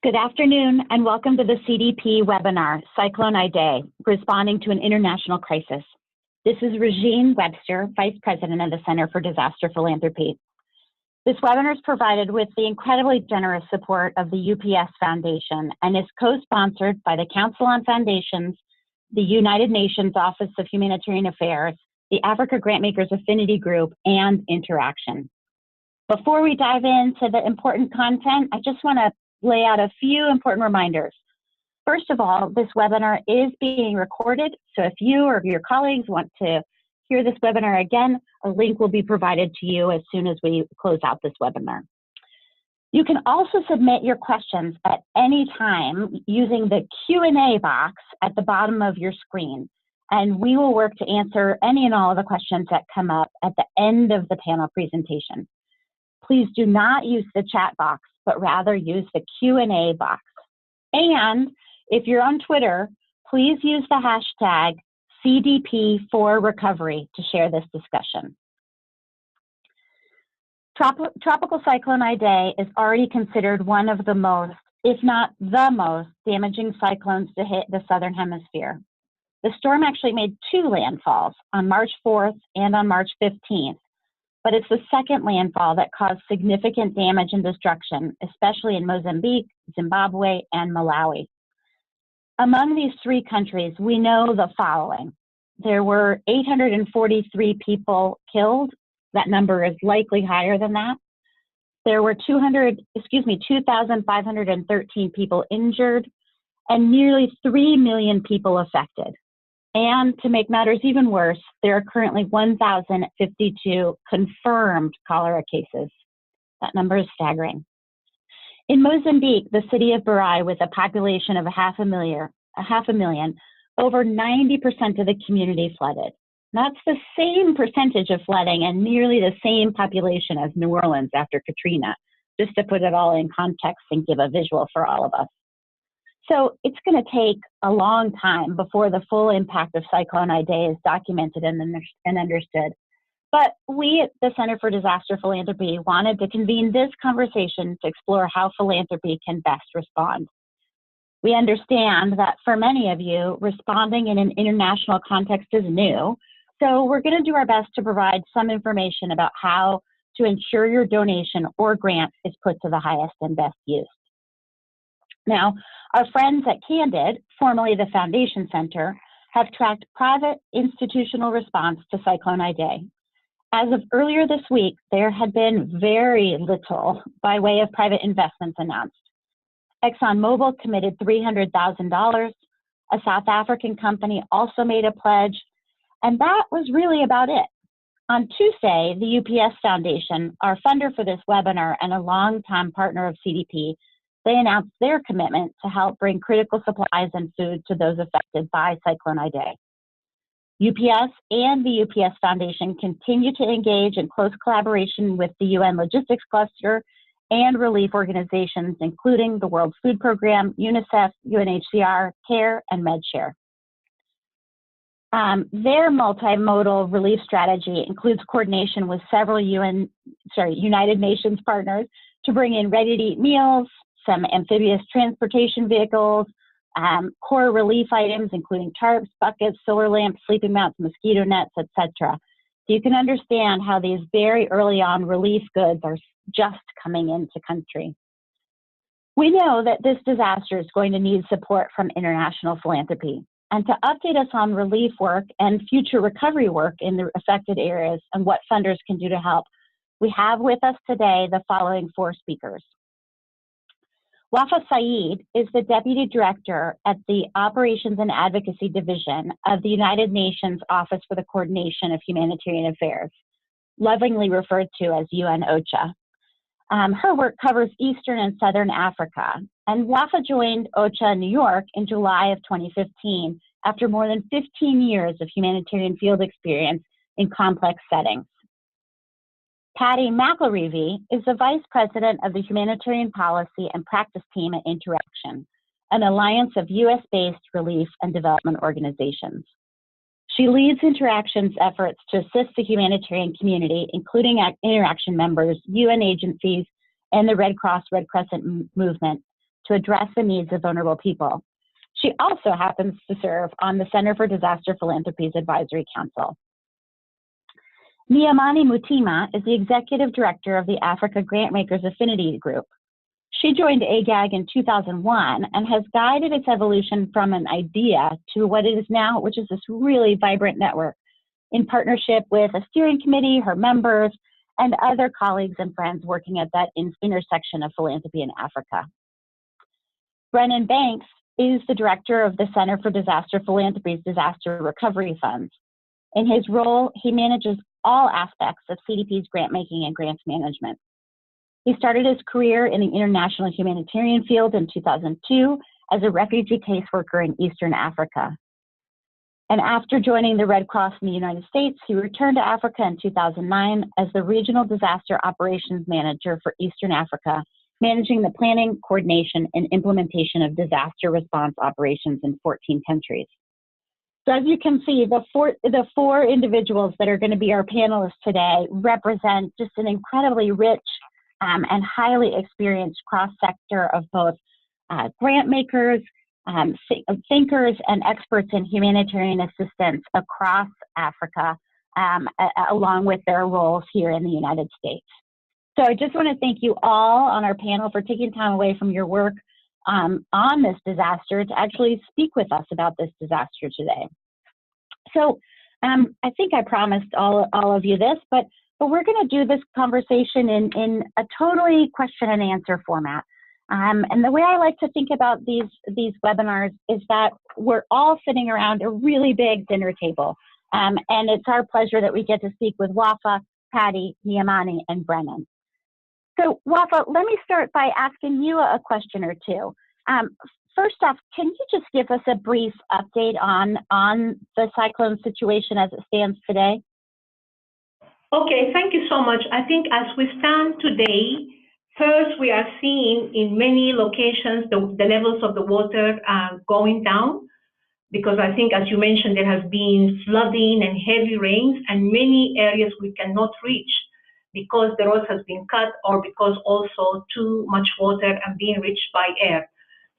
Good afternoon and welcome to the CDP webinar, Cyclone Idai, Responding to an International Crisis. This is Regine Webster, Vice President of the Center for Disaster Philanthropy. This webinar is provided with the incredibly generous support of the UPS Foundation and is co-sponsored by the Council on Foundations, the United Nations Office of Humanitarian Affairs, the Africa Grantmakers Affinity Group, and Interaction. Before we dive into the important content, I just want to lay out a few important reminders. First of all, this webinar is being recorded, so if you or your colleagues want to hear this webinar again, a link will be provided to you as soon as we close out this webinar. You can also submit your questions at any time using the Q&A box at the bottom of your screen, and we will work to answer any and all of the questions that come up at the end of the panel presentation. Please do not use the chat box, but rather use the Q&A box. And if you're on Twitter, please use the hashtag CDP4Recovery to share this discussion. Tropical Cyclone Idai is already considered one of the most, if not the most, damaging cyclones to hit the Southern Hemisphere. The storm actually made 2 landfalls on March 4th and on March 15th. But it's the second landfall that caused significant damage and destruction, especially in Mozambique, Zimbabwe, and Malawi. Among these 3 countries, we know the following. There were 843 people killed. That number is likely higher than that. There were 2,513 people injured, and nearly 3 million people affected. And to make matters even worse, there are currently 1,052 confirmed cholera cases. That number is staggering. In Mozambique, the city of Barai, with a population of a half a million, over 90% of the community flooded. That's the same percentage of flooding and nearly the same population as New Orleans after Katrina, just to put it all in context and give a visual for all of us. So it's going to take a long time before the full impact of Cyclone Idai is documented and understood. But we at the Center for Disaster Philanthropy wanted to convene this conversation to explore how philanthropy can best respond. We understand that for many of you, responding in an international context is new, so we're going to do our best to provide some information about how to ensure your donation or grant is put to the highest and best use. Now, our friends at Candid, formerly the Foundation Center, have tracked private institutional response to Cyclone Idai. As of earlier this week, there had been very little by way of private investments announced. ExxonMobil committed $300,000. A South African company also made a pledge, and that was really about it. On Tuesday, the UPS Foundation, our funder for this webinar and a longtime partner of CDP, they announced their commitment to help bring critical supplies and food to those affected by Cyclone Idai. UPS and the UPS Foundation continue to engage in close collaboration with the UN Logistics Cluster and relief organizations, including the World Food Program, UNICEF, UNHCR, CARE, and MedShare. Their multimodal relief strategy includes coordination with several United Nations partners to bring in ready-to-eat meals, some amphibious transportation vehicles, core relief items, including tarps, buckets, solar lamps, sleeping mats, mosquito nets, etc. So you can understand how these very early on relief goods are just coming into country. We know that this disaster is going to need support from international philanthropy. And to update us on relief work and future recovery work in the affected areas and what funders can do to help, we have with us today the following 4 speakers. Wafaa Saeed is the Deputy Director at the Operations and Advocacy Division of the United Nations Office for the Coordination of Humanitarian Affairs, lovingly referred to as UNOCHA. Her work covers Eastern and Southern Africa, and Wafaa joined OCHA New York in July of 2015 after more than 15 years of humanitarian field experience in complex settings. Patty McElreavy is the Vice President of the Humanitarian Policy and Practice Team at Interaction, an alliance of US-based relief and development organizations. She leads Interaction's efforts to assist the humanitarian community, including Interaction members, UN agencies, and the Red Cross, Red Crescent movement to address the needs of vulnerable people. She also happens to serve on the Center for Disaster Philanthropy's Advisory Council. Niamani Mutima is the Executive Director of the Africa Grantmakers Affinity Group. She joined AGAG in 2001 and has guided its evolution from an idea to what it is now, which is this really vibrant network, in partnership with a steering committee, her members, and other colleagues and friends working at that intersection of philanthropy in Africa. Brennan Banks is the director of the Center for Disaster Philanthropy's Disaster Recovery Funds. In his role, he manages all aspects of CDP's grant making and grants management. He started his career in the international humanitarian field in 2002 as a refugee caseworker in Eastern Africa. And after joining the Red Cross in the United States, he returned to Africa in 2009 as the Regional Disaster Operations Manager for Eastern Africa, managing the planning, coordination, and implementation of disaster response operations in 14 countries. So as you can see, the four individuals that are going to be our panelists today represent just an incredibly rich and highly experienced cross-sector of both grant makers, thinkers, and experts in humanitarian assistance across Africa, along with their roles here in the United States. So I just want to thank you all on our panel for taking time away from your work on this disaster to actually speak with us about this disaster today. So I think I promised all of you this, but we're going to do this conversation in a totally question and answer format. And the way I like to think about these webinars is that we're all sitting around a really big dinner table. And it's our pleasure that we get to speak with Wafaa, Patty, Niamani, and Brennan. So Wafaa, let me start by asking you a question or two. First off, can you just give us a brief update on the cyclone situation as it stands today? Okay, thank you so much. I think as we stand today, first we are seeing in many locations the levels of the water going down, because I think, as you mentioned, there has been flooding and heavy rains, and many areas we cannot reach because the road has been cut or because also too much water and being reached by air.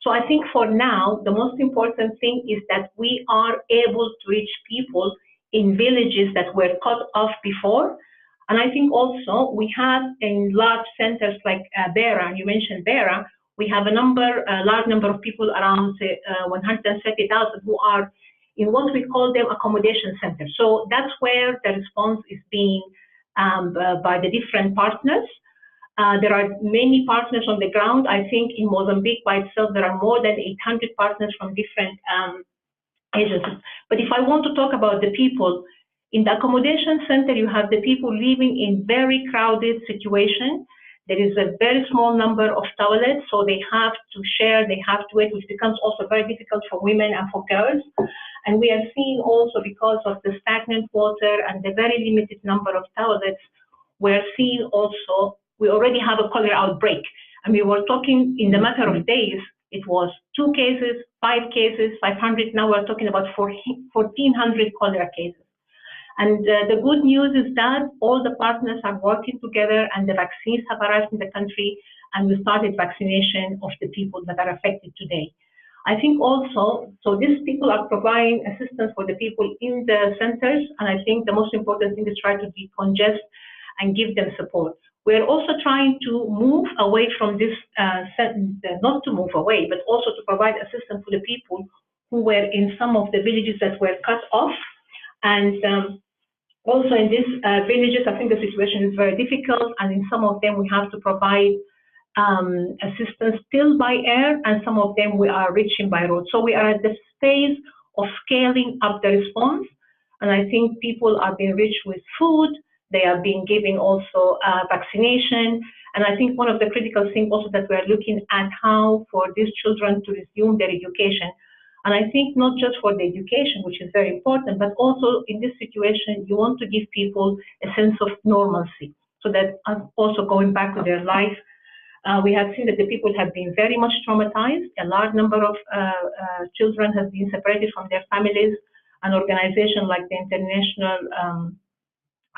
So I think for now, the most important thing is that we are able to reach people in villages that were cut off before. And I think also we have in large centers like Beira, you mentioned Beira, we have a large number of people, around 130,000, who are in what we call them accommodation centers. So that's where the response is being by the different partners. There are many partners on the ground. I think in Mozambique by itself, there are more than 800 partners from different agencies. But if I want to talk about the people, in the accommodation center, you have the people living in very crowded situation. There is a very small number of toilets, so they have to share, they have to wait, which becomes also very difficult for women and for girls. And we are seeing also, because of the stagnant water and the very limited number of toilets, we're seeing also, we already have a cholera outbreak. And we were talking in the matter of days, it was 2 cases, 5 cases, 500. Now we're talking about 1,400 cholera cases. And the good news is that all the partners are working together and the vaccines have arrived in the country, and we started vaccination of the people that are affected today. I think also, so these people are providing assistance for the people in the centers, and I think the most important thing is try to decongest and give them support. We're also trying to move away from this, not to move away, but also to provide assistance to the people who were in some of the villages that were cut off. And also in these villages, I think the situation is very difficult, and in some of them we have to provide assistance still by air, and some of them we are reaching by road. So we are at the phase of scaling up the response, and I think people are being reached with food, they are being given also vaccination, and I think one of the critical things also that we are looking at how for these children to resume their education. And I think not just for the education, which is very important, but also in this situation, you want to give people a sense of normalcy, so that also going back to their life. We have seen that the people have been very much traumatized. A large number of children have been separated from their families. An organization like the International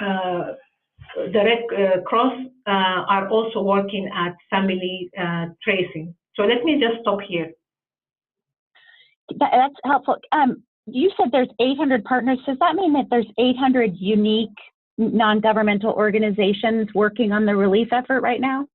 the Red Cross are also working at family tracing. So let me just stop here. That's helpful. You said there's 800 partners. Does that mean that there's 800 unique non-governmental organizations working on the relief effort right now?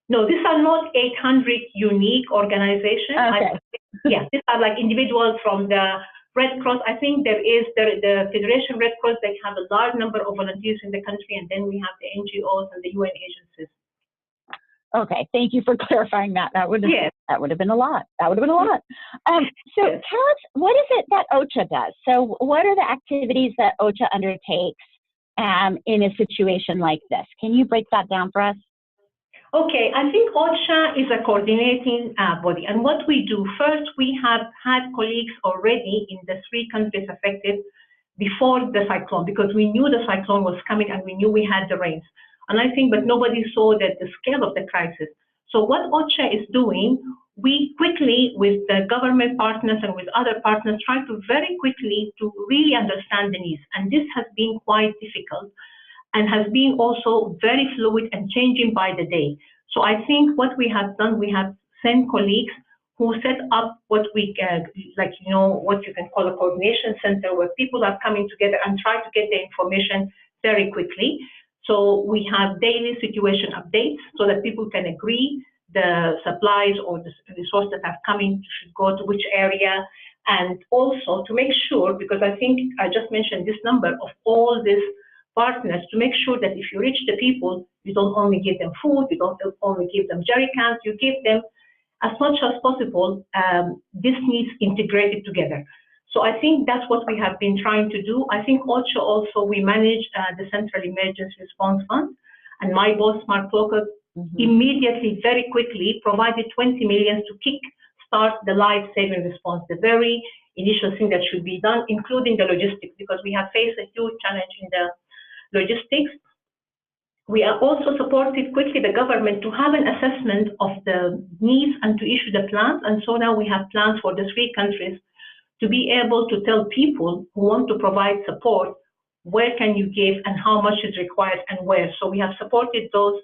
No, these are not 800 unique organizations. Okay. Yeah, these are like individuals from the Red Cross. I think there is the Federation Red Cross. They have a large number of volunteers in the country, and then we have the NGOs and the UN agencies. Okay, thank you for clarifying that. That would have been a lot. That would have been a lot. So Yes. tell us, what is it that OCHA does? So what are the activities that OCHA undertakes in a situation like this? Can you break that down for us? Okay, I think OCHA is a coordinating body, and what we do first, we have had colleagues already in the 3 countries affected before the cyclone, because we knew the cyclone was coming and we knew we had the rains. And I think, but nobody saw that the scale of the crisis. So what OCHA is doing, we quickly, with the government partners and with other partners, try to very quickly to really understand the needs. And this has been quite difficult, and has been also very fluid and changing by the day. So I think what we have done, we have sent colleagues who set up what we like, you know, what you can call a coordination center, where people are coming together and try to get the information very quickly. So we have daily situation updates so that people can agree the supplies or the resources that are coming should go to which area. And also to make sure, because I think I just mentioned this number of all these partners, to make sure that if you reach the people, you don't only give them food, you don't only give them jerry cans, you give them as much as possible this needs integrated together. So I think that's what we have been trying to do. I think OCHA also, we manage the Central Emergency Response Fund, and my boss, Mark Locker, immediately, very quickly provided 20 million to kick start the life-saving response, the very initial thing that should be done, including the logistics, because we have faced a huge challenge in the logistics. We are also supported quickly the government to have an assessment of the needs and to issue the plans. And so now we have plans for the 3 countries to be able to tell people who want to provide support, where can you give and how much is required and where. So we have supported those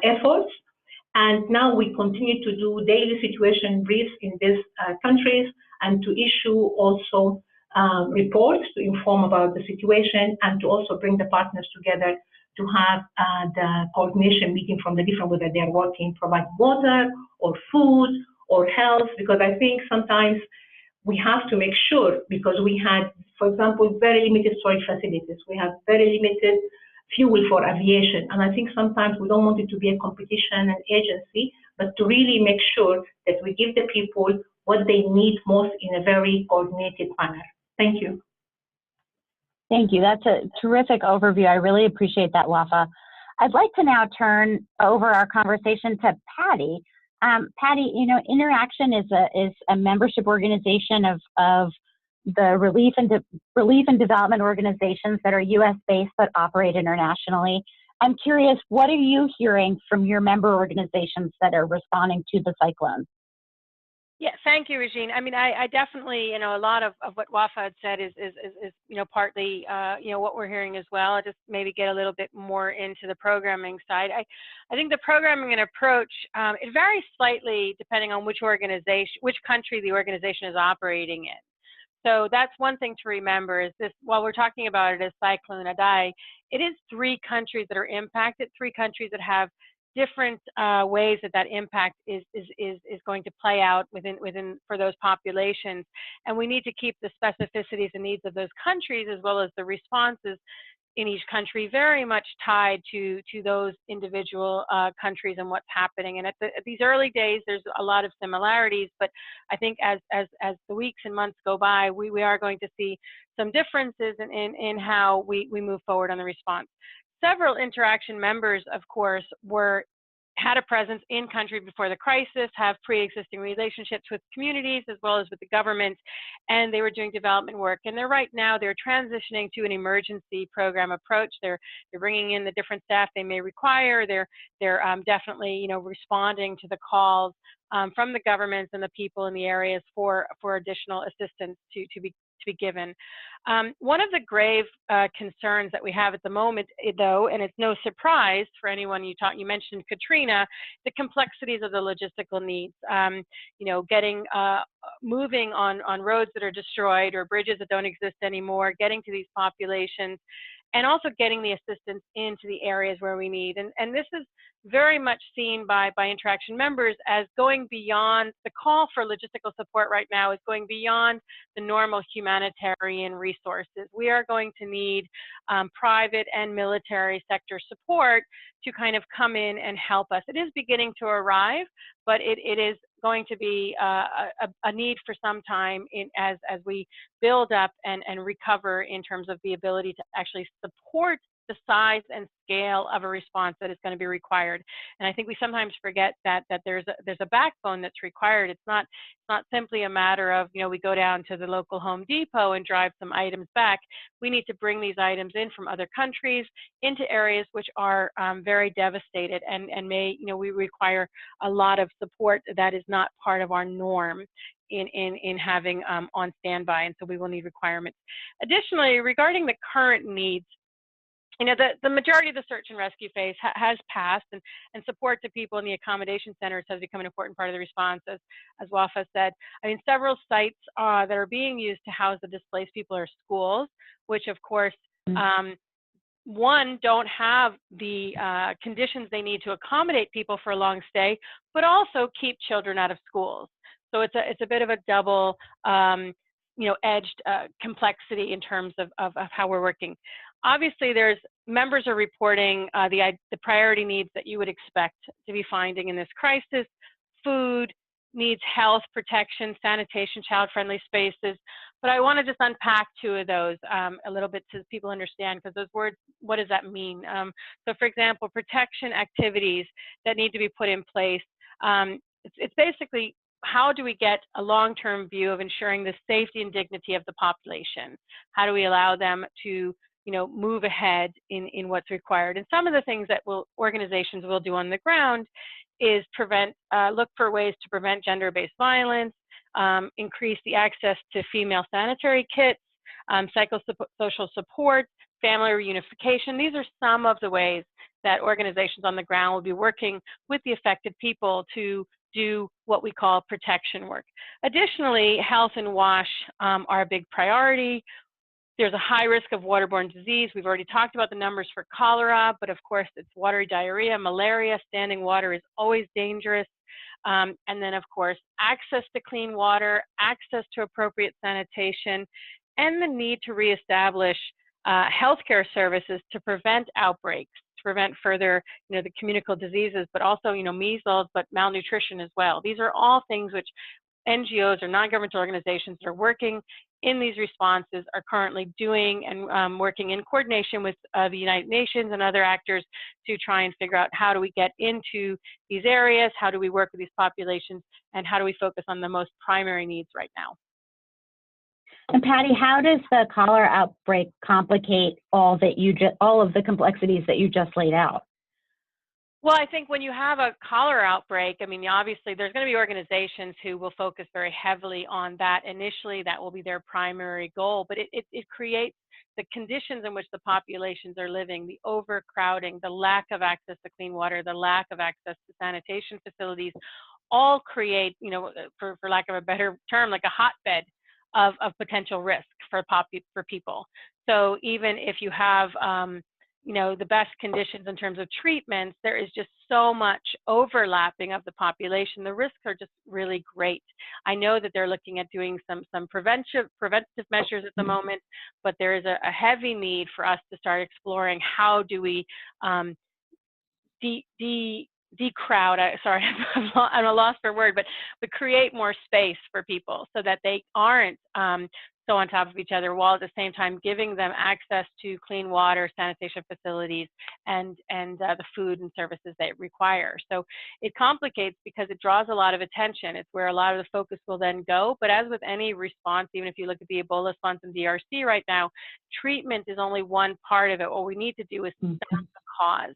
efforts. And now we continue to do daily situation briefs in these countries and to issue also reports to inform about the situation and to also bring the partners together to have the coordination meeting from the different, whether they are working, provide water or food or health, because I think sometimes we have to make sure, because we had, for example, very limited storage facilities. We have very limited fuel for aviation. And I think sometimes we don't want it to be a competition and agency, but to really make sure that we give the people what they need most in a very coordinated manner. Thank you. Thank you. That's a terrific overview. I really appreciate that, Wafaa. I'd like to now turn over our conversation to Patty. Patty, you know, Interaction is a membership organization of the relief and development organizations that are U.S.-based but operate internationally. I'm curious, what are you hearing from your member organizations that are responding to the cyclone? Yeah, thank you, Regine. I mean, I definitely, you know, a lot of what Wafaa had said is you know, partly, you know, what we're hearing as well. I'll just maybe get a little bit more into the programming side. I think the programming and approach, it varies slightly depending on which organization, which country the organization is operating in. So that's one thing to remember is this, while we're talking about it as Cyclone Idai, it is 3 countries that are impacted, 3 countries that have different ways that impact is going to play out within for those populations. And we need to keep the specificities and needs of those countries as well as the responses in each country very much tied to those individual countries and what's happening. And at these early days, there's a lot of similarities, but I think as the weeks and months go by, we are going to see some differences in how we move forward on the response. Several Interaction members, of course, had a presence in country before the crisis, have pre-existing relationships with communities as well as with the government, and they were doing development work. And right now they're transitioning to an emergency program approach. They're bringing in the different staff they may require. They're definitely, you know, responding to the calls from the governments and the people in the areas for additional assistance to be be given. One of the grave concerns that we have at the moment, though, and it's no surprise for anyone you mentioned Katrina, the complexities of the logistical needs. You know, getting moving on roads that are destroyed or bridges that don't exist anymore, getting to these populations, and also getting the assistance into the areas where we need. And this is very much seen by Interaction members as going beyond, the call for logistical support right now is going beyond the normal humanitarian resources. We are going to need private and military sector support to kind of come in and help us. It is beginning to arrive, but it is going to be a need for some time as we build up and recover in terms of the ability to actually support the size and scale of a response that is going to be required. And I think we sometimes forget that there's a backbone that's required. It's not simply a matter of, you know, we go down to the local Home Depot and drive some items back. We need to bring these items in from other countries into areas which are very devastated and may, you know, we require a lot of support that is not part of our norm in having on standby, and so we will need requirements. Additionally, regarding the current needs, you know, the majority of the search and rescue phase has passed, and support to people in the accommodation centers has become an important part of the response, as Wafaa said. I mean, several sites that are being used to house the displaced people are schools, which of course, one, don't have the conditions they need to accommodate people for a long stay, but also keep children out of schools. So it's a bit of a double, you know, edged complexity in terms of how we're working. Obviously, members are reporting the priority needs that you would expect to be finding in this crisis: food needs, health, protection, sanitation, child-friendly spaces. But I want to just unpack two of those a little bit so people understand, because those words, what does that mean? So for example, protection activities that need to be put in place. It's basically, how do we get a long-term view of ensuring the safety and dignity of the population? How do we allow them to, you know, move ahead in what's required? And some of the things that organizations will do on the ground is look for ways to prevent gender-based violence, increase the access to female sanitary kits, psychosocial support, family reunification. These are some of the ways that organizations on the ground will be working with the affected people to do what we call protection work. Additionally, health and WASH are a big priority. There's a high risk of waterborne disease. We've already talked about the numbers for cholera, but of course it's watery diarrhea, malaria. Standing water is always dangerous. And then of course, access to clean water, access to appropriate sanitation, and the need to reestablish healthcare services to prevent outbreaks, to prevent further, you know, the communicable diseases, but also, you know, measles, but malnutrition as well. These are all things which NGOs or non-governmental organizations that are working in these responses are currently doing, and working in coordination with the United Nations and other actors to try and figure out how do we get into these areas, how do we work with these populations, and how do we focus on the most primary needs right now. And Patty, how does the cholera outbreak complicate all of the complexities that you just laid out? Well, I think when you have a cholera outbreak, I mean, obviously there's going to be organizations who will focus very heavily on that. Initially, that will be their primary goal, but it creates the conditions in which the populations are living, the overcrowding, the lack of access to clean water, the lack of access to sanitation facilities, all create, you know, for lack of a better term, like a hotbed of potential risk for people. So even if you have, you know, the best conditions in terms of treatments, there is just so much overlapping of the population. The risks are just really great. I know that they're looking at doing some preventive measures at the moment, but there is a heavy need for us to start exploring how do we decrowd, sorry, I'm at a loss for word, but create more space for people so that they aren't so on top of each other, while at the same time giving them access to clean water, sanitation facilities, and the food and services they require. So it complicates because it draws a lot of attention. It's where a lot of the focus will then go. But as with any response, even if you look at the Ebola response in DRC right now, treatment is only one part of it. What we need to do is stop the cause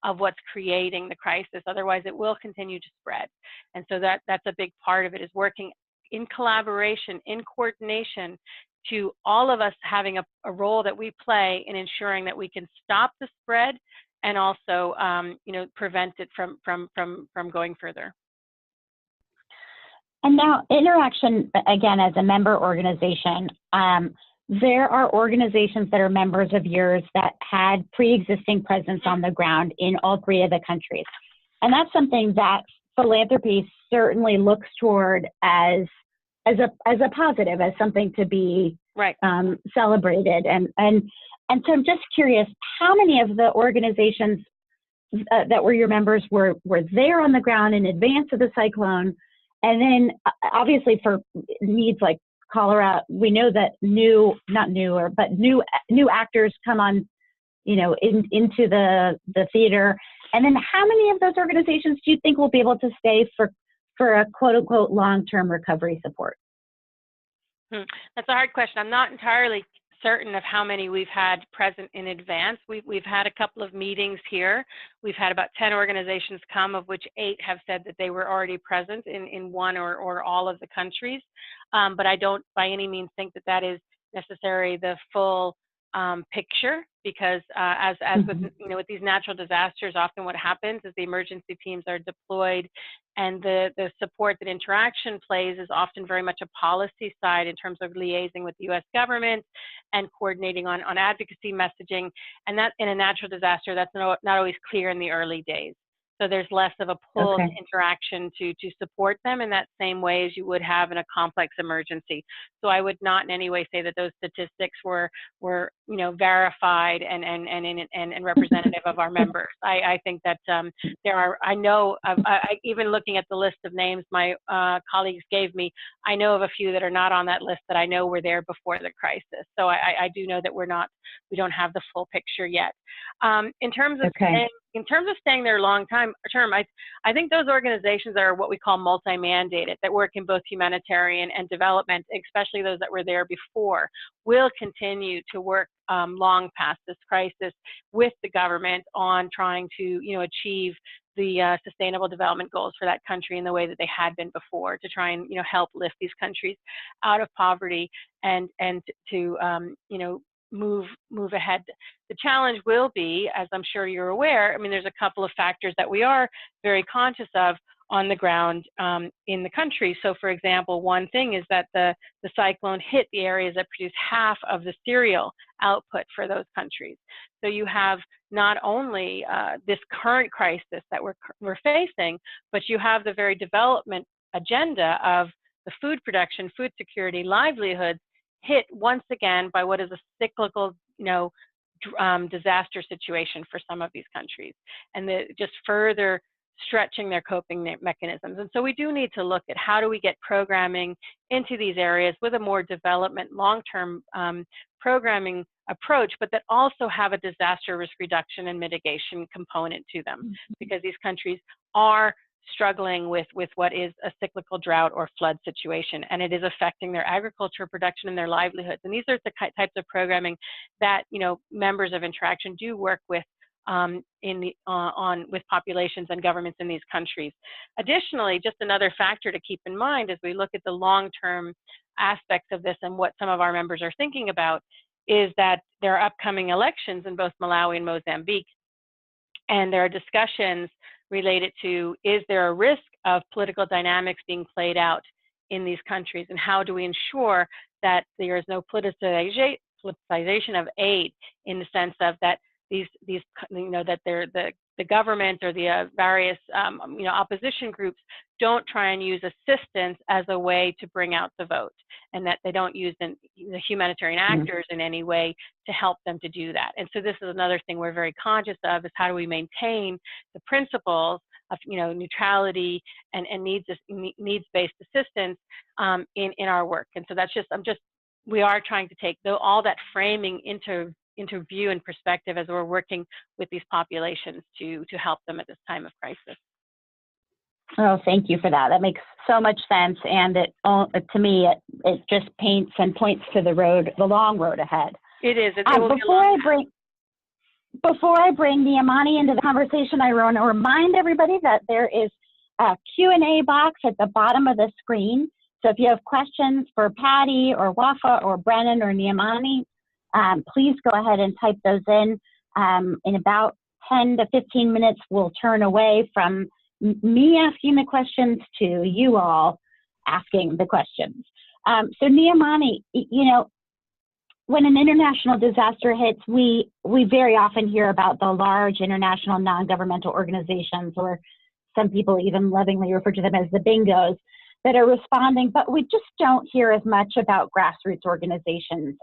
of what's creating the crisis. Otherwise, it will continue to spread. And so that's a big part of it, is working in collaboration, in coordination to all of us having a role that we play in ensuring that we can stop the spread and also, prevent it from going further. And now interaction, again, as a member organization, there are organizations that are members of yours that had pre-existing presence on the ground in all 3 of the countries. And that's something that philanthropy certainly looks toward as a positive, as something to be celebrated. And so I'm just curious, how many of the organizations that were your members were there on the ground in advance of the cyclone? And then obviously for needs like Colorado, we know that new actors come on, into the theater. And then how many of those organizations do you think will be able to stay for a quote unquote long-term recovery support? That's a hard question. I'm not entirely certain of how many we've had present in advance. We've had a couple of meetings here. We've had about 10 organizations come, of which 8 have said that they were already present in one or all of the countries. But I don't by any means think that that is necessarily the full picture, because as with these natural disasters, often what happens is the emergency teams are deployed, and the support that interaction plays is often very much a policy side in terms of liaising with the U.S. government and coordinating on advocacy messaging. And that in a natural disaster, that's not always clear in the early days. So there's less of a pull to interaction to support them in that same way as you would have in a complex emergency. So I would not in any way say that those statistics were verified and representative of our members. I think that there are, even looking at the list of names my colleagues gave me, I know of a few that are not on that list that I know were there before the crisis. So I do know that we don't have the full picture yet. In terms of staying there long term, I think those organizations that are what we call multi-mandated, that work in both humanitarian and development, especially those that were there before, will continue to work long past this crisis with the government on trying to to the sustainable development goals for that country in the way that they had been before, to try and help lift these countries out of poverty and to move ahead. The challenge will be, as I'm sure you're aware, I mean, there's a couple of factors that we are very conscious of on the ground in the country. So for example, one thing is that the cyclone hit the areas that produce half of the cereal output for those countries. So you have not only this current crisis that we're facing, but you have the very development agenda of the food production, food security, livelihoods hit once again by what is a cyclical, disaster situation for some of these countries, and just further stretching their coping mechanisms. And so we do need to look at how do we get programming into these areas with a more development, long-term programming approach, but that also have a disaster risk reduction and mitigation component to them, because these countries are struggling with what is a cyclical drought or flood situation, and it is affecting their agriculture production and their livelihoods. And these are the types of programming that members of Interaction do work with with populations and governments in these countries. Additionally, just another factor to keep in mind as we look at the long-term aspects of this and what some of our members are thinking about is that there are upcoming elections in both Malawi and Mozambique, and there are discussions related to, is there a risk of political dynamics being played out in these countries, and how do we ensure that there is no politicization of aid, in the sense of that that the government or the various opposition groups don't try and use assistance as a way to bring out the vote, and that they don't use the humanitarian actors in any way to help them to do that. And so this is another thing we're very conscious of, is how do we maintain the principles of neutrality and needs-based assistance in our work. And so that's we are trying to take all that framing into view and perspective as we're working with these populations to help them at this time of crisis. Oh, thank you for that. That makes so much sense, and to me, it just paints and points to the long road ahead. It is. Before I bring Niamani into the conversation, I want to remind everybody that there is a Q&A box at the bottom of the screen. So if you have questions for Patty or Wafaa or Brennan or Niamani, please go ahead and type those in. In about 10 to 15 minutes, we'll turn away from me asking the questions to you all asking the questions. So Niamani, you know, when an international disaster hits, we very often hear about the large international non-governmental organizations, or some people even lovingly refer to them as the bingos, that are responding, but we just don't hear as much about grassroots organizations.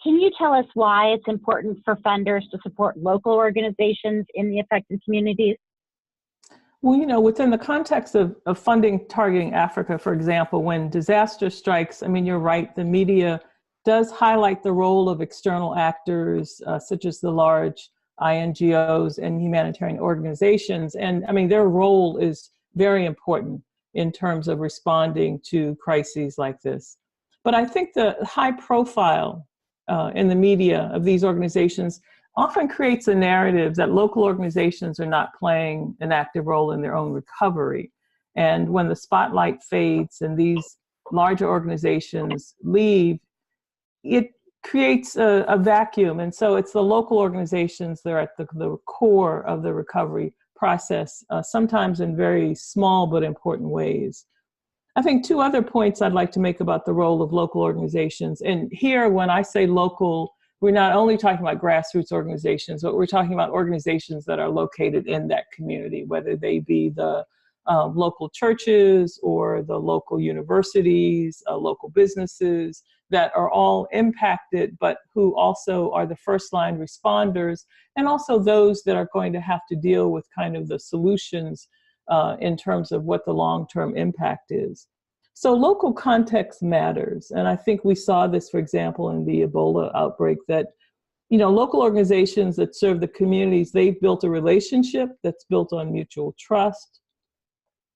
Can you tell us why it's important for funders to support local organizations in the affected communities? Well, you know, within the context of funding targeting Africa, for example, when disaster strikes, I mean, you're right, the media does highlight the role of external actors, such as the large INGOs and humanitarian organizations. And I mean, their role is very important in terms of responding to crises like this. But I think the high profile in the media of these organizations often creates a narrative that local organizations are not playing an active role in their own recovery. And when the spotlight fades and these larger organizations leave, it creates a vacuum. And so it's the local organizations that are at the core of the recovery process, sometimes in very small but important ways. I think two other points I'd like to make about the role of local organizations. And here, when I say local, we're not only talking about grassroots organizations, but we're talking about organizations that are located in that community, whether they be the local churches or the local universities, local businesses that are all impacted, but who also are the first line responders, and also those that are going to have to deal with kind of the solutions in terms of what the long-term impact is. So local context matters. And I think we saw this, for example, in the Ebola outbreak, that, you know, local organizations that serve the communities, they've built a relationship that's built on mutual trust.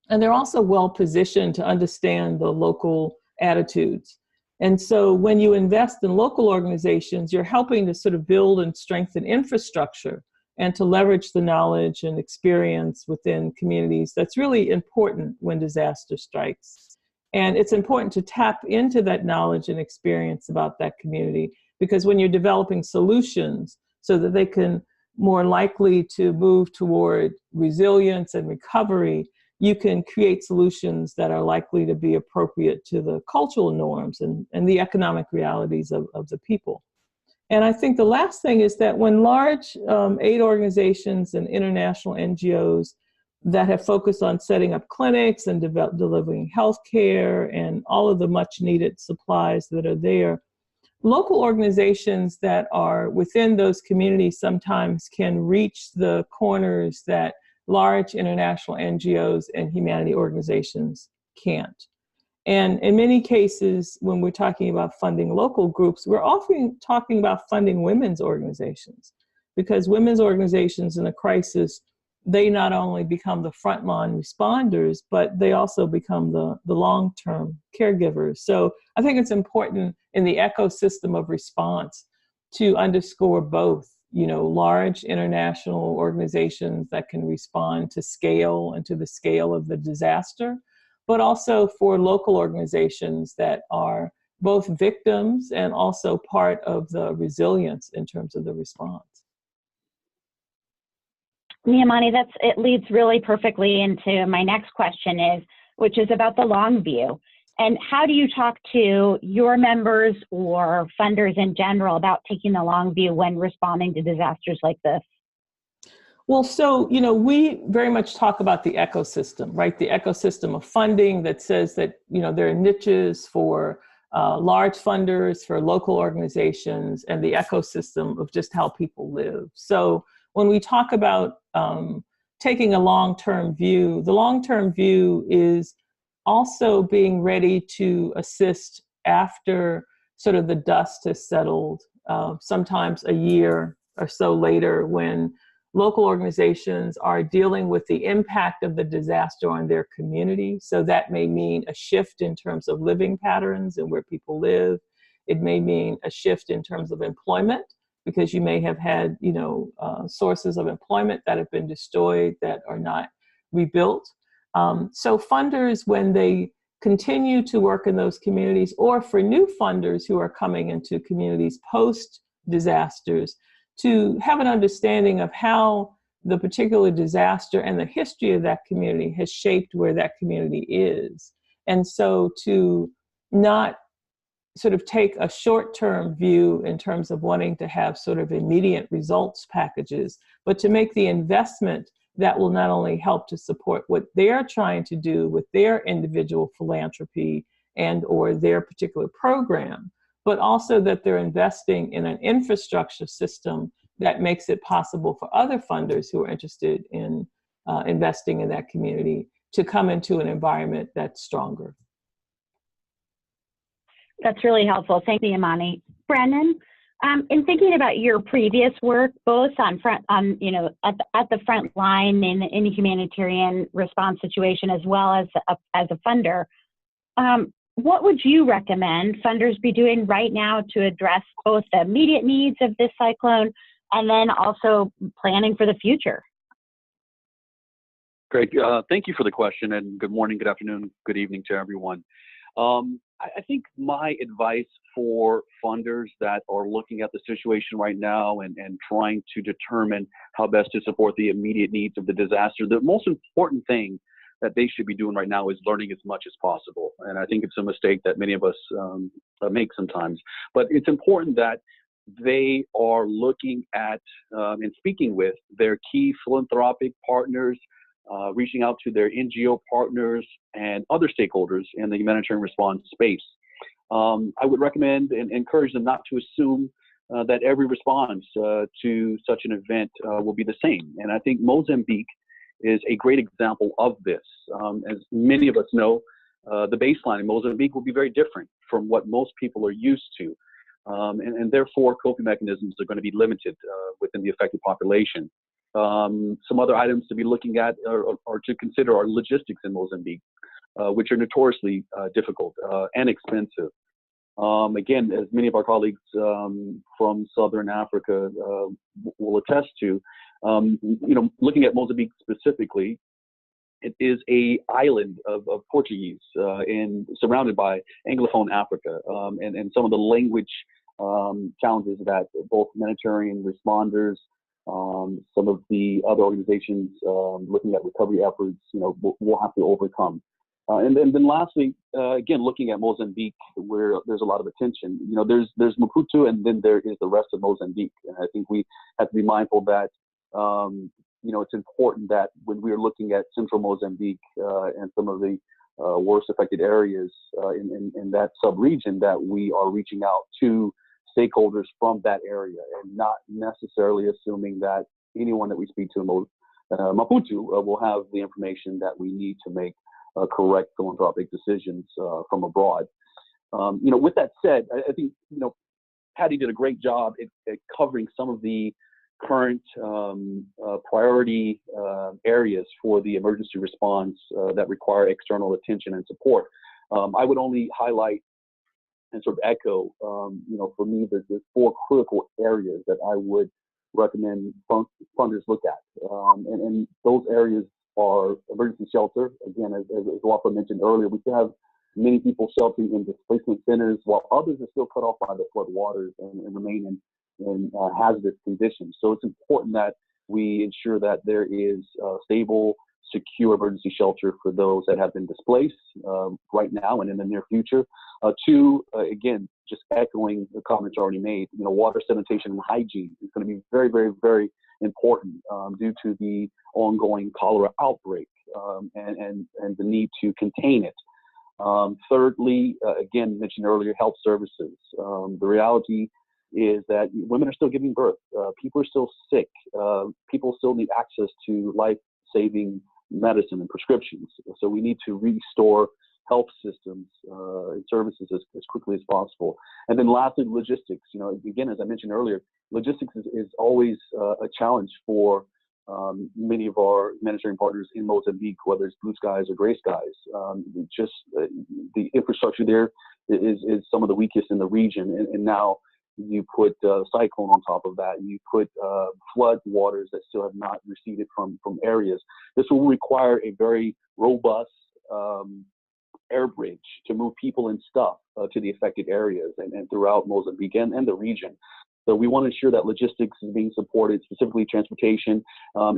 And they're also well positioned to understand the local attitudes. And so when you invest in local organizations, you're helping to sort of build and strengthen infrastructure and to leverage the knowledge and experience within communities. That's really important when disaster strikes. And it's important to tap into that knowledge and experience about that community, because when you're developing solutions so that they can more likely to move toward resilience and recovery, you can create solutions that are likely to be appropriate to the cultural norms and the economic realities of the people. And I think the last thing is that when large aid organizations and international NGOs that have focused on setting up clinics and delivering healthcare and all of the much needed supplies that are there, local organizations that are within those communities sometimes can reach the corners that large international NGOs and humanity organizations can't. And in many cases, when we're talking about funding local groups, we're often talking about funding women's organizations, because women's organizations in a crisis, they not only become the frontline responders, but they also become the long-term caregivers. So I think it's important in the ecosystem of response to underscore both, you know, large international organizations that can respond to scale and to the scale of the disaster, but also for local organizations that are both victims and also part of the resilience in terms of the response. Niamani, it leads really perfectly into my next question, which is about the long view. And how do you talk to your members or funders in general about taking the long view when responding to disasters like this? Well, so, you know, we very much talk about the ecosystem, right? The ecosystem of funding that says that, you know, there are niches for large funders, for local organizations, and the ecosystem of just how people live. So when we talk about taking a long-term view, the long-term view is also being ready to assist after sort of the dust has settled, sometimes a year or so later, when local organizations are dealing with the impact of the disaster on their community. So that may mean a shift in terms of living patterns and where people live. It may mean a shift in terms of employment, because you may have had, you know, sources of employment that have been destroyed that are not rebuilt. So funders, when they continue to work in those communities, or for new funders who are coming into communities post disasters to have an understanding of how the particular disaster and the history of that community has shaped where that community is. And so to not sort of take a short-term view in terms of wanting to have sort of immediate results packages, but to make the investment that will not only help to support what they're trying to do with their individual philanthropy and or their particular program, but also that they're investing in an infrastructure system that makes it possible for other funders who are interested in investing in that community to come into an environment that's stronger. That's really helpful. Thank you, Niamani. Brennan, in thinking about your previous work, both at the front line in a humanitarian response situation, as well as a funder, what would you recommend funders be doing right now to address both the immediate needs of this cyclone and then also planning for the future? Great. Thank you for the question, and good morning, good afternoon, good evening to everyone. I think my advice for funders that are looking at the situation right now and trying to determine how best to support the immediate needs of the disaster, the most important thing that they should be doing right now is learning as much as possible. And I think it's a mistake that many of us make sometimes. But it's important that they are looking at and speaking with their key philanthropic partners, reaching out to their NGO partners and other stakeholders in the humanitarian response space. I would recommend and encourage them not to assume that every response to such an event will be the same. And I think Mozambique is a great example of this. As many of us know, the baseline in Mozambique will be very different from what most people are used to. And therefore, coping mechanisms are going to be limited within the affected population. Some other items to be looking at or to consider are logistics in Mozambique, which are notoriously difficult and expensive. Again, as many of our colleagues from Southern Africa will attest to, looking at Mozambique specifically, it is an island of Portuguese and surrounded by Anglophone Africa, and some of the language challenges that both humanitarian responders, some of the other organizations looking at recovery efforts, will have to overcome. And then lastly, again, looking at Mozambique, where there's a lot of attention, there's Maputo, and then there is the rest of Mozambique. And I think we have to be mindful that, it's important that when we're looking at central Mozambique and some of the worst affected areas in that sub-region, that we are reaching out to stakeholders from that area and not necessarily assuming that anyone that we speak to in Maputo will have the information that we need to make correct philanthropic decisions from abroad. With that said, I think, Patty did a great job at covering some of the current priority areas for the emergency response that require external attention and support. I would only highlight and sort of echo, for me, there's four critical areas that I would recommend funders look at. And those areas are emergency shelter. Again, as Wafaa mentioned earlier, we still have many people sheltering in displacement centers, while others are still cut off by the flood waters and remain in hazardous conditions. So it's important that we ensure that there is stable, secure emergency shelter for those that have been displaced right now and in the near future. Two, again, just echoing the comments already made, water, sanitation, and hygiene is going to be very, very, very important due to the ongoing cholera outbreak and the need to contain it. Thirdly, again, mentioned earlier, health services. The reality is that women are still giving birth. People are still sick. People still need access to life-saving medicine and prescriptions. So we need to restore health systems and services as quickly as possible. And then lastly, logistics. Again, as I mentioned earlier, logistics is always a challenge for many of our humanitarian partners in Mozambique, whether it's blue skies or gray skies. The infrastructure there is some of the weakest in the region. And now you put cyclone on top of that, and you put flood waters that still have not receded from areas. This will require a very robust air bridge to move people and stuff to the affected areas and throughout Mozambique and the region. So we want to ensure that logistics is being supported, specifically transportation,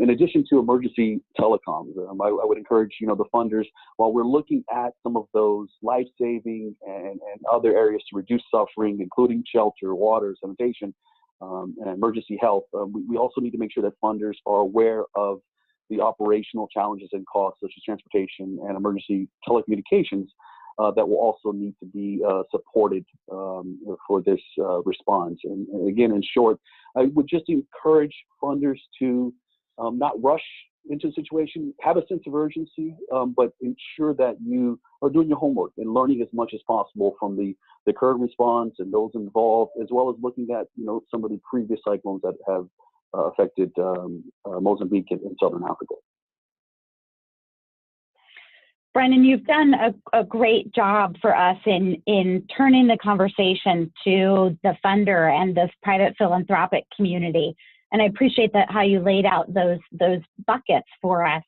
in addition to emergency telecoms. I would encourage, the funders, while we're looking at some of those life-saving and other areas to reduce suffering, including shelter, water, sanitation, and emergency health, we also need to make sure that funders are aware of the operational challenges and costs, such as transportation and emergency telecommunications, that will also need to be supported for this response. And again, in short, I would just encourage funders to not rush into the situation, have a sense of urgency, but ensure that you are doing your homework and learning as much as possible from the current response and those involved, as well as looking at some of the previous cyclones that have affected Mozambique and Southern Africa. Brennan, you've done a great job for us in turning the conversation to the funder and this private philanthropic community. And I appreciate that how you laid out those buckets for us.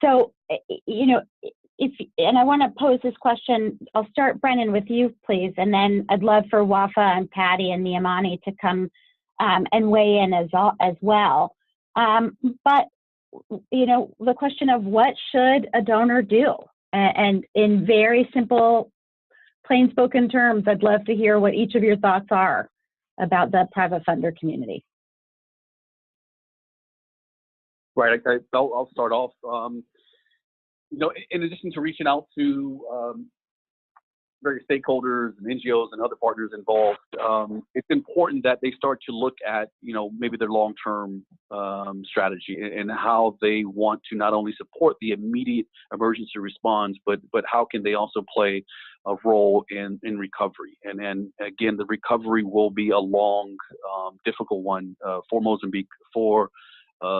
So, and I want to pose this question. I'll start, Brennan, with you, please, and then I'd love for Wafaa and Patty and Niamani to come and weigh in as well. But the question of what should a donor do? And in very simple, plain spoken terms, I'd love to hear what each of your thoughts are about the private funder community. Right, I'll start off. In addition to reaching out to various stakeholders and NGOs and other partners involved, it's important that they start to look at, maybe their long-term strategy and how they want to not only support the immediate emergency response, but how can they also play a role in recovery. And again, the recovery will be a long, difficult one for Mozambique, for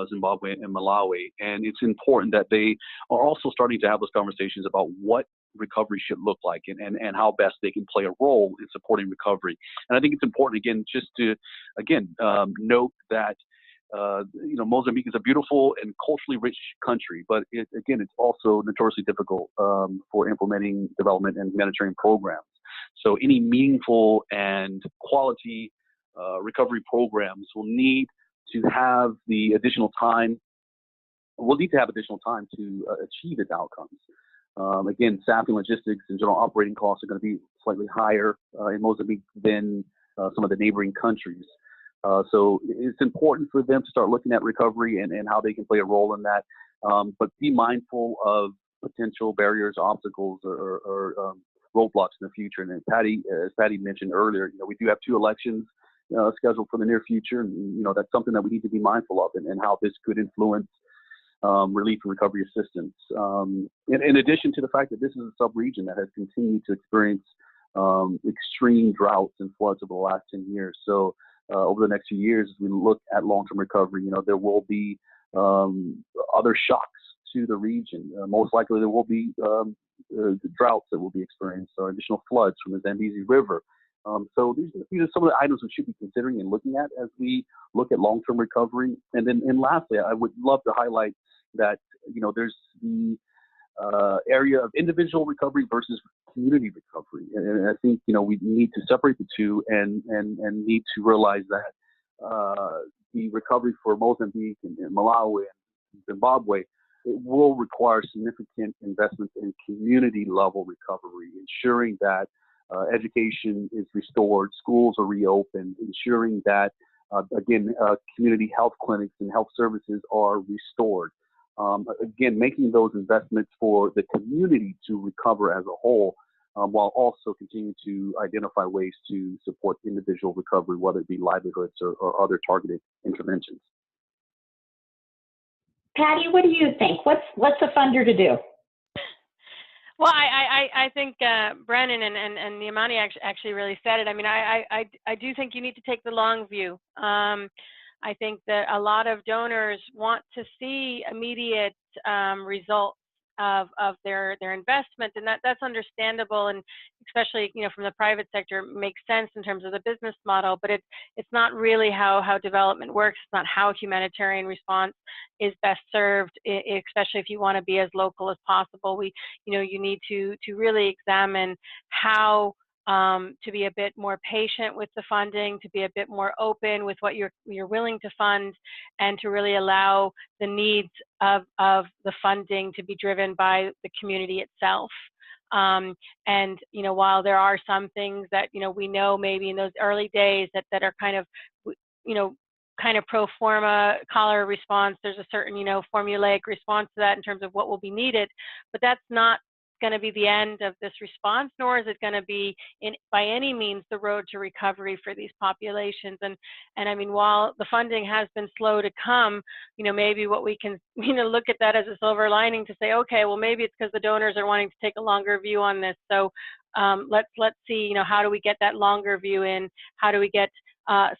Zimbabwe and Malawi. And it's important that they are also starting to have those conversations about what recovery should look like and how best they can play a role in supporting recovery. And I think it's important, again, just to, note that, Mozambique is a beautiful and culturally rich country, but it's also notoriously difficult for implementing development and humanitarian programs. So any meaningful and quality recovery programs will need to have the additional time. We'll need to have additional time to achieve its outcomes. Again, staffing, logistics, and general operating costs are going to be slightly higher in Mozambique than some of the neighboring countries. So it's important for them to start looking at recovery and how they can play a role in that, but be mindful of potential barriers, obstacles, or roadblocks in the future. And as Patty mentioned earlier, we do have 2 elections scheduled for the near future, and that's something that we need to be mindful of, and how this could influence relief and recovery assistance. In addition to the fact that this is a sub-region that has continued to experience extreme droughts and floods over the last 10 years. So over the next few years, as we look at long-term recovery, there will be other shocks to the region. Most likely there will be droughts that will be experienced, or additional floods from the Zambezi River. So these are some of the items we should be considering and looking at as we look at long-term recovery. And lastly, I would love to highlight that, there's the area of individual recovery versus community recovery. And I think, we need to separate the two and need to realize that the recovery for Mozambique and Malawi and Zimbabwe, it will require significant investments in community level recovery, ensuring that education is restored, schools are reopened, ensuring that, community health clinics and health services are restored. Making those investments for the community to recover as a whole, while also continuing to identify ways to support individual recovery, whether it be livelihoods or other targeted interventions. Patty, what do you think? What's a funder to do? Well, I think Brennan and Niamani actually really said it. I mean, I do think you need to take the long view. I think that a lot of donors want to see immediate results of their investment, and that's understandable, and especially from the private sector, it makes sense in terms of the business model. But it's not really how development works. It's not how humanitarian response is best served, especially if you want to be as local as possible. You need to really examine how to be a bit more patient with the funding, to be a bit more open with what you're willing to fund, and to really allow the needs of the funding to be driven by the community itself. And while there are some things that we know maybe in those early days that are kind of kind of pro forma cholera response, there's a certain formulaic response to that in terms of what will be needed, but that's not going to be the end of this response, nor is it going to be by any means the road to recovery for these populations. And I mean, while the funding has been slow to come, maybe what we can look at that as a silver lining to say, okay, well, maybe it's because the donors are wanting to take a longer view on this. So let's see, how do we get that longer view in? How do we get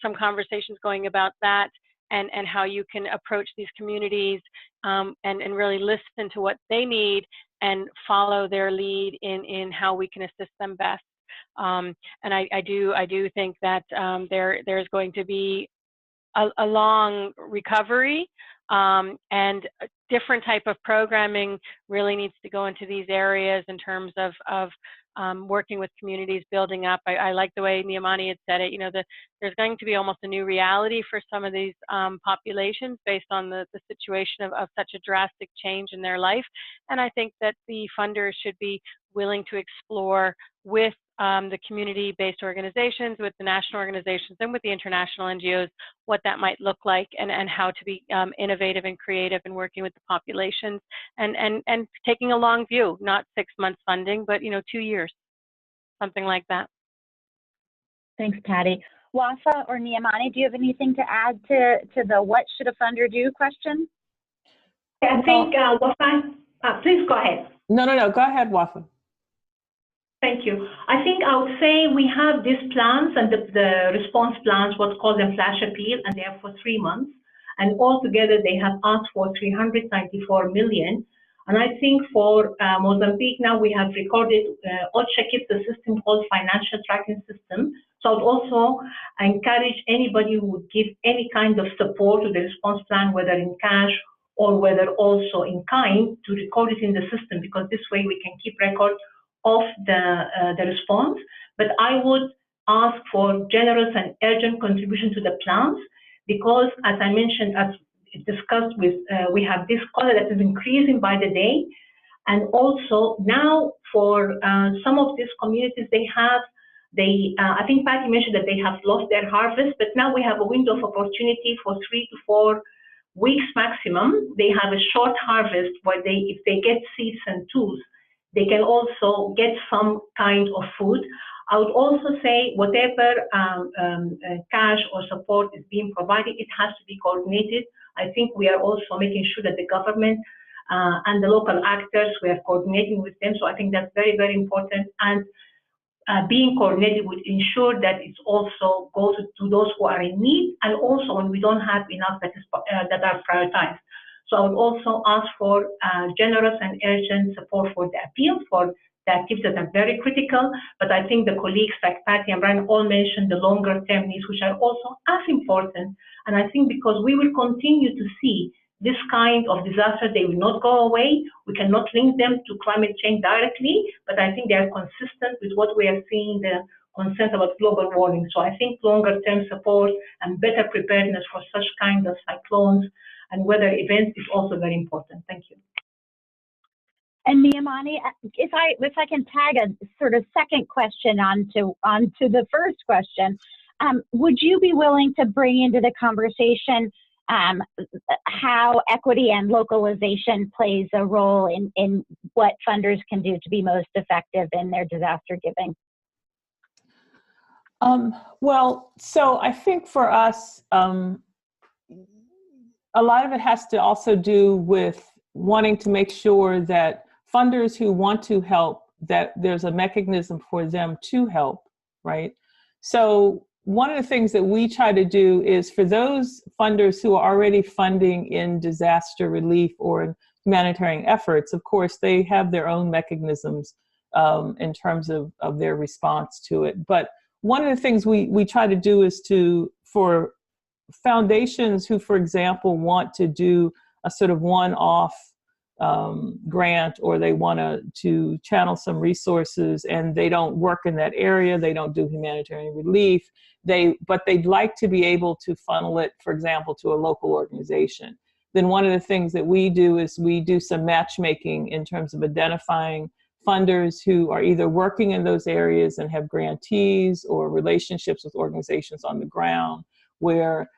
some conversations going about that, and how you can approach these communities and really listen to what they need and follow their lead in how we can assist them best. And I do think that there's going to be a long recovery, and a different type of programming really needs to go into these areas in terms of working with communities, building up. I like the way Niamani had said it, there's going to be almost a new reality for some of these populations based on the situation of such a drastic change in their life. And I think that the funders should be willing to explore with the community-based organizations, with the national organizations, and with the international NGOs, what that might look like, and how to be innovative and creative in working with the populations, and taking a long view, not 6 months funding, but 2 years, something like that. Thanks, Patty. Wafaa or Niamani, do you have anything to add to the what should a funder do question? I think Wafaa, please go ahead. No, go ahead, Wafaa. Thank you. I think I would say we have these plans, and the response plans, what's called a flash appeal, and they are for 3 months. And altogether, they have asked for 394 million. And I think for Mozambique now, we have recorded, UNOCHA keeps a system called financial tracking system. So I would also encourage anybody who would give any kind of support to the response plan, whether in cash or whether also in kind, to record it in the system, because this way we can keep record of the response. But I would ask for generous and urgent contribution to the plans, because as I mentioned, as discussed with, we have this cholera that is increasing by the day. And also now for some of these communities, I think Patty mentioned that they have lost their harvest, but now we have a window of opportunity for 3 to 4 weeks maximum. They have a short harvest where if they get seeds and tools, they can also get some kind of food. I would also say whatever cash or support is being provided, it has to be coordinated. I think we are also making sure that the government and the local actors, we are coordinating with them. So I think that's very, very important. And being coordinated would ensure that it also goes to those who are in need, and also when we don't have enough that are prioritized. So I would also ask for generous and urgent support for the appeal, for the activities that are very critical. But I think the colleagues like Patty and Brennan all mentioned the longer term needs, which are also as important. And I think because we will continue to see this kind of disaster, they will not go away. We cannot link them to climate change directly, but I think they are consistent with what we are seeing, the concerns about global warming. So I think longer term support and better preparedness for such kind of cyclones and weather events is also very important. Thank you. And Niamani, if I can tag a sort of second question onto the first question, would you be willing to bring into the conversation how equity and localization plays a role in what funders can do to be most effective in their disaster giving? Well, so I think for us, a lot of it has to also do with wanting to make sure that funders who want to help, that there's a mechanism for them to help, right? So one of the things that we try to do is for those funders who are already funding in disaster relief or in humanitarian efforts, of course, they have their own mechanisms in terms of their response to it. But one of the things we try to do is for foundations who, for example, want to do a sort of one-off grant, or they want to channel some resources and they don't work in that area, they don't do humanitarian relief, but they'd like to be able to funnel it, for example, to a local organization. Then one of the things that we do is we do some matchmaking in terms of identifying funders who are either working in those areas and have grantees or relationships with organizations on the ground where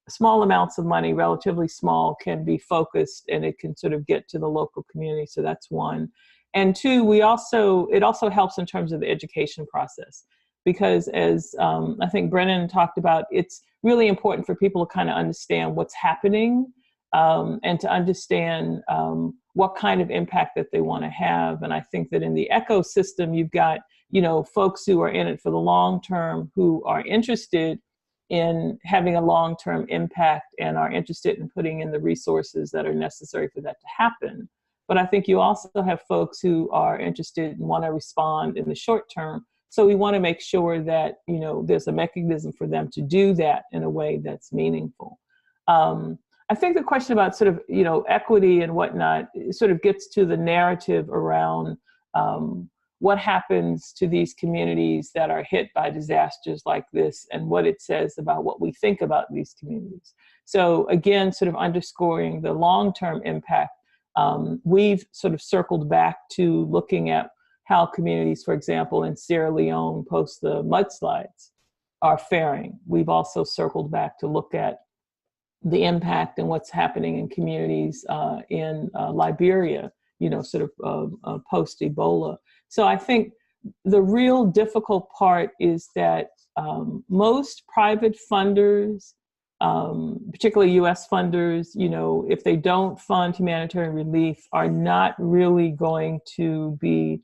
small amounts of money, relatively small, can be focused and it can sort of get to the local community. So that's one. And two, it also helps in terms of the education process, because as I think Brennan talked about, it's really important for people to kind of understand what's happening and to understand what kind of impact that they want to have. And I think that in the ecosystem, you've got, folks who are in it for the long term, who are interested in having a long-term impact and are interested in putting in the resources that are necessary for that to happen. But I think you also have folks who are interested and want to respond in the short term. So we want to make sure that, there's a mechanism for them to do that in a way that's meaningful. I think the question about sort of, equity and whatnot, it sort of gets to the narrative around what happens to these communities that are hit by disasters like this and what it says about what we think about these communities. So again, sort of underscoring the long-term impact, we've sort of circled back to looking at how communities, for example, in Sierra Leone post the mudslides are faring. We've also circled back to look at the impact and what's happening in communities in Liberia, sort of post-Ebola. So I think the real difficult part is that most private funders, particularly US funders, if they don't fund humanitarian relief, are not really going to be,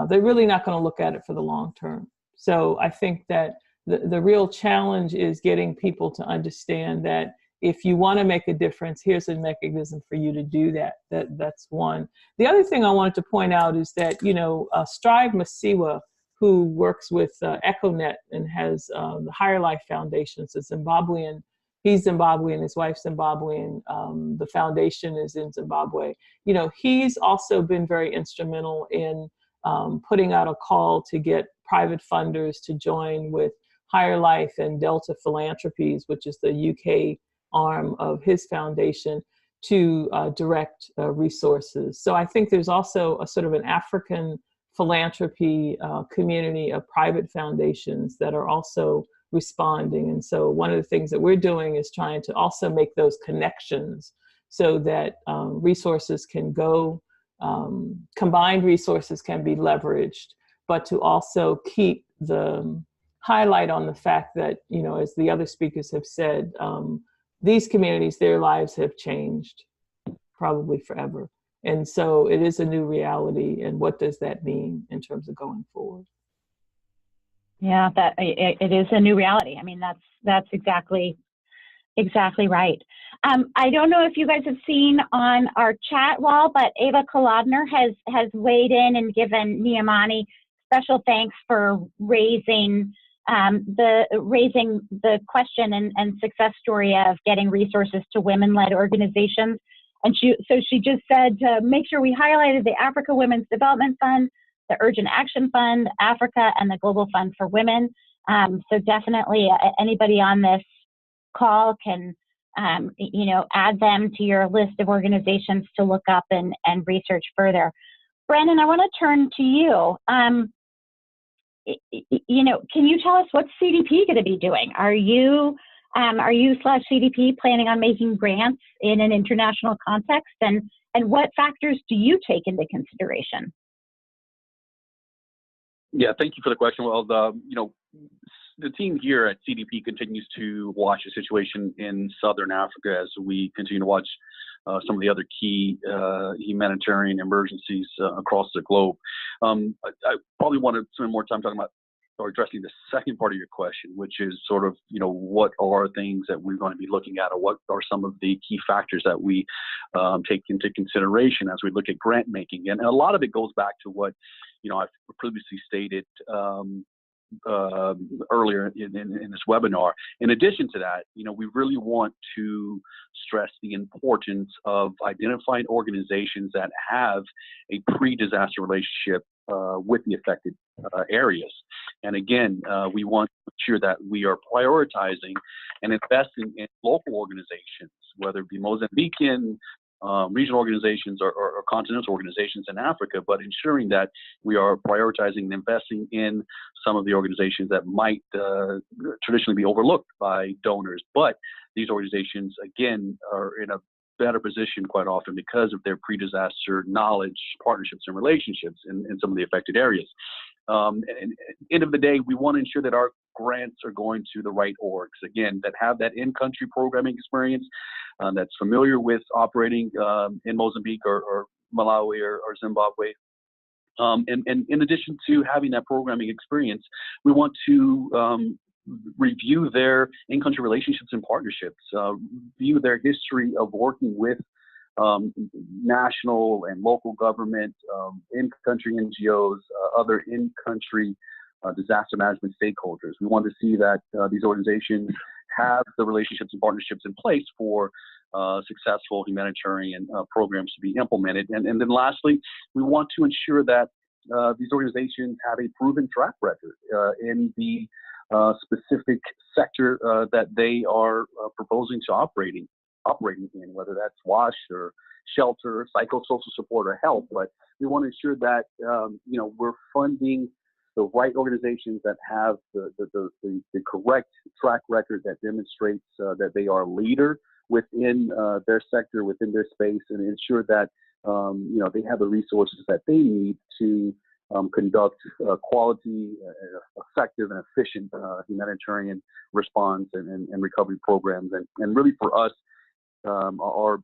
they're really not going to look at it for the long term. So I think that the real challenge is getting people to understand that if you want to make a difference, here's a mechanism for you to do that. That's one. The other thing I wanted to point out is that, Strive Masiwa, who works with EcoNet and has the Higher Life Foundation, it's a Zimbabwean, he's Zimbabwean, his wife's Zimbabwean, the foundation is in Zimbabwe. He's also been very instrumental in putting out a call to get private funders to join with Higher Life and Delta Philanthropies, which is the UK arm of his foundation, to direct resources. So I think there's also a sort of an African philanthropy community of private foundations that are also responding. And so one of the things that we're doing is trying to also make those connections so that resources can go, combined resources can be leveraged, but to also keep the highlight on the fact that, as the other speakers have said, these communities, their lives have changed probably forever. And so it is a new reality. And what does that mean in terms of going forward? Yeah, that it is a new reality. I mean, that's exactly right. I don't know if you guys have seen on our chat wall, but Ava Kolodner has weighed in and given Niamani special thanks for raising the question and success story of getting resources to women-led organizations. And she just said to make sure we highlighted the Africa Women's Development Fund, the Urgent Action Fund, Africa, and the Global Fund for Women. So definitely anybody on this call can, add them to your list of organizations to look up and research further. Brennan, I want to turn to you. Can you tell us what's CDP going to be doing? Are you /CDP planning on making grants in an international context? And what factors do you take into consideration? Yeah, thank you for the question. Well, the team here at CDP continues to watch the situation in Southern Africa as we continue to watch some of the other key humanitarian emergencies across the globe. I probably want to spend more time talking about or addressing the second part of your question, which is sort of, what are things that we're going to be looking at, or what are some of the key factors that we take into consideration as we look at grant making. And a lot of it goes back to what, I've previously stated earlier in this webinar. In addition to that, we really want to stress the importance of identifying organizations that have a pre-disaster relationship with the affected areas. And again, we want to ensure that we are prioritizing and investing in local organizations, whether it be Mozambican, regional organizations or continental organizations in Africa, but ensuring that we are prioritizing and investing in some of the organizations that might traditionally be overlooked by donors. But these organizations, again, are in a better position quite often because of their pre-disaster knowledge, partnerships, and relationships in some of the affected areas. And at the end of the day, we want to ensure that our grants are going to the right orgs, again, that have that in-country programming experience, that's familiar with operating in Mozambique or Malawi or Zimbabwe. And in addition to having that programming experience, we want to review their in-country relationships and partnerships, view their history of working with national and local government, in-country NGOs, other in-country disaster management stakeholders. We want to see that these organizations have the relationships and partnerships in place for successful humanitarian programs to be implemented. And then lastly, we want to ensure that these organizations have a proven track record in the specific sector that they are proposing to operating in, whether that's WASH or shelter, psychosocial support, or health. But we want to ensure that we're funding the right organizations that have the correct track record that demonstrates that they are a leader within their sector, within their space, and ensure that they have the resources that they need to conduct quality, effective, and efficient humanitarian response and recovery programs. And really for us, our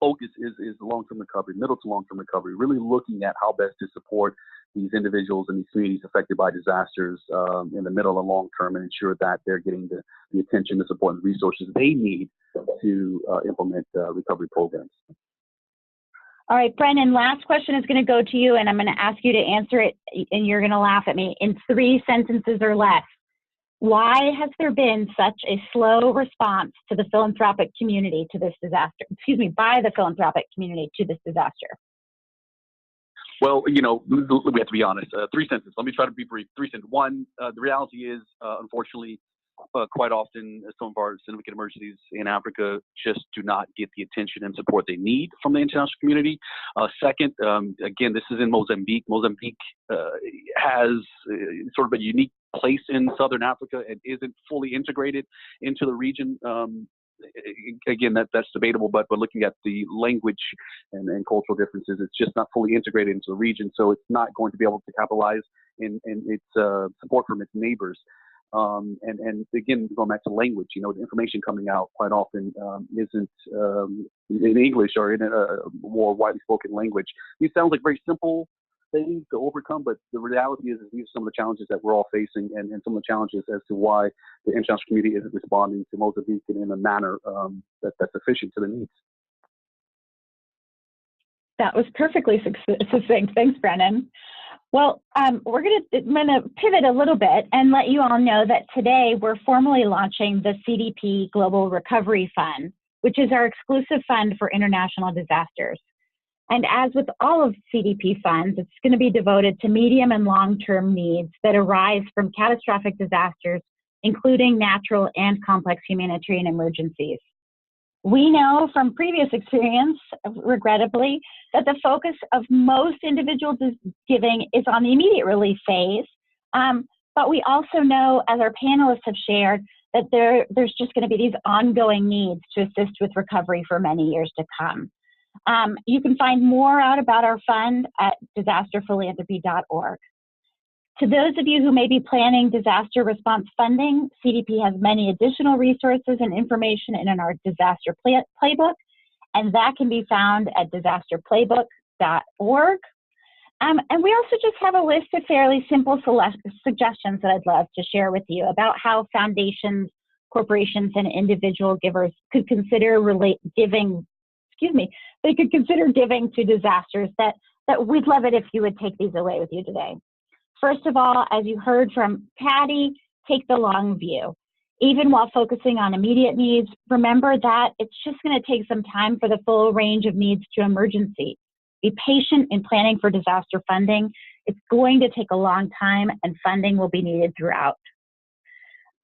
focus is long-term recovery, middle to long-term recovery, really looking at how best to support these individuals and these communities affected by disasters in the middle and long term, and ensure that they're getting the attention, the support, and the resources they need to implement recovery programs. All right, Brennan, last question is going to go to you, and I'm going to ask you to answer it, and you're going to laugh at me, in 3 sentences or less. Why has there been such a slow response to the philanthropic community to this disaster? Excuse me, by the philanthropic community to this disaster? Well, we have to be honest. 3 sentences. Let me try to be brief. 3 sentences. One, the reality is, unfortunately, quite often some of our significant emergencies in Africa just do not get the attention and support they need from the international community. Second, again, this is in Mozambique. Mozambique has sort of a unique place in Southern Africa and isn't fully integrated into the region. Again, that's debatable, but looking at the language and cultural differences, it's just not fully integrated into the region, so it's not going to be able to capitalize in its support from its neighbors. And again, going back to language, the information coming out quite often isn't in English or in a more widely spoken language. These sound like very simple things to overcome, but the reality is these are some of the challenges that we're all facing, and some of the challenges as to why the international community isn't responding to Mozambique in a manner that's sufficient to the needs. That was perfectly succinct. Thanks, Brennan. Well, I'm going to pivot a little bit and let you all know that today we're formally launching the CDP Global Recovery Fund, which is our exclusive fund for international disasters. And as with all of CDP funds, it's going to be devoted to medium and long-term needs that arise from catastrophic disasters, including natural and complex humanitarian emergencies. We know from previous experience, regrettably, that the focus of most individual giving is on the immediate relief phase. But we also know, as our panelists have shared, that there's just going to be these ongoing needs to assist with recovery for many years to come. You can find more out about our fund at disasterphilanthropy.org. To those of you who may be planning disaster response funding, CDP has many additional resources and information in our disaster playbook, and that can be found at disasterplaybook.org. And we also just have a list of fairly simple suggestions that I'd love to share with you about how foundations, corporations, and individual givers could consider giving to disasters that we'd love it if you would take these away with you today. First of all, as you heard from Patty, take the long view. Even while focusing on immediate needs, remember that it's just going to take some time for the full range of needs to emergency. Be patient in planning for disaster funding. It's going to take a long time, and funding will be needed throughout.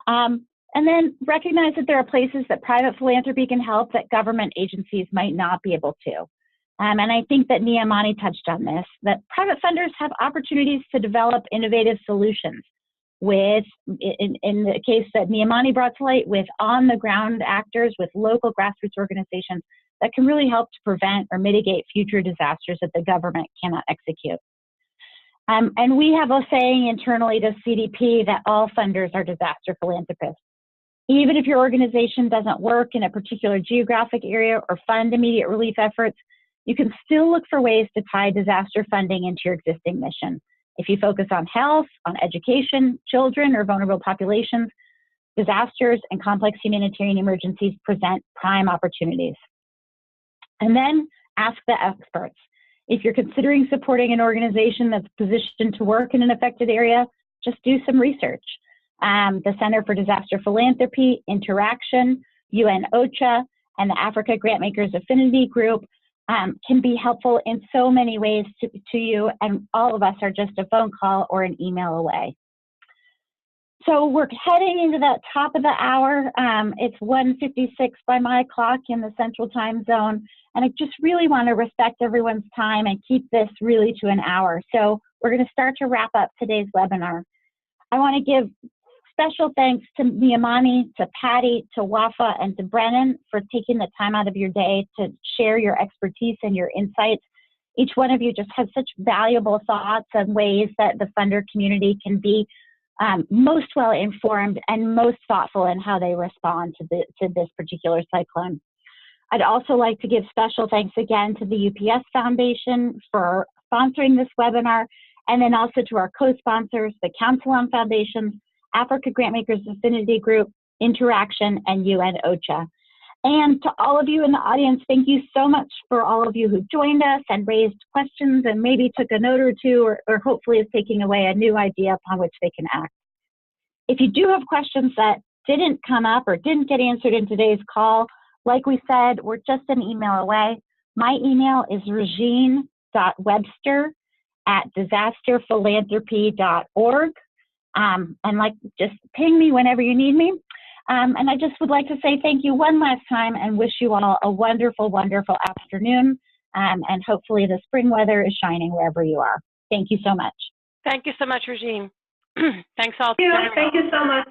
And then recognize that there are places that private philanthropy can help that government agencies might not be able to. And I think that Niamani touched on this, that private funders have opportunities to develop innovative solutions with, in the case that Niamani brought to light, with on-the-ground actors, with local grassroots organizations that can really help to prevent or mitigate future disasters that the government cannot execute. And we have a saying internally to CDP that all funders are disaster philanthropists. Even if your organization doesn't work in a particular geographic area or fund immediate relief efforts, you can still look for ways to tie disaster funding into your existing mission. If you focus on health, on education, children, or vulnerable populations, disasters and complex humanitarian emergencies present prime opportunities. And then ask the experts. If you're considering supporting an organization that's positioned to work in an affected area, just do some research. The Center for Disaster Philanthropy, Interaction, UNOCHA, and the Africa Grantmakers Affinity Group can be helpful in so many ways to you, and all of us are just a phone call or an email away. So we're heading into the top of the hour. It's 1:56 by my clock in the Central Time Zone, and I just really want to respect everyone's time and keep this really to an hour. So we're going to start to wrap up today's webinar. I want to give special thanks to Niamani, to Patty, to Wafaa, and to Brennan for taking the time out of your day to share your expertise and your insights. Each one of you just has such valuable thoughts and ways that the funder community can be most well informed and most thoughtful in how they respond to this particular cyclone. I'd also like to give special thanks again to the UPS Foundation for sponsoring this webinar, and then also to our co-sponsors, the Council on Foundations, Africa Grantmakers Affinity Group, Interaction, and UNOCHA. And to all of you in the audience, thank you so much for all of you who joined us and raised questions and maybe took a note or two, or hopefully is taking away a new idea upon which they can act. If you do have questions that didn't come up or didn't get answered in today's call, like we said, we're just an email away. My email is regine.webster@disasterphilanthropy.org. And just ping me whenever you need me. And I just would like to say thank you one last time and wish you all a wonderful, wonderful afternoon. And hopefully the spring weather is shining wherever you are. Thank you so much. Thank you so much, Regine. Thanks all. Thank you so much.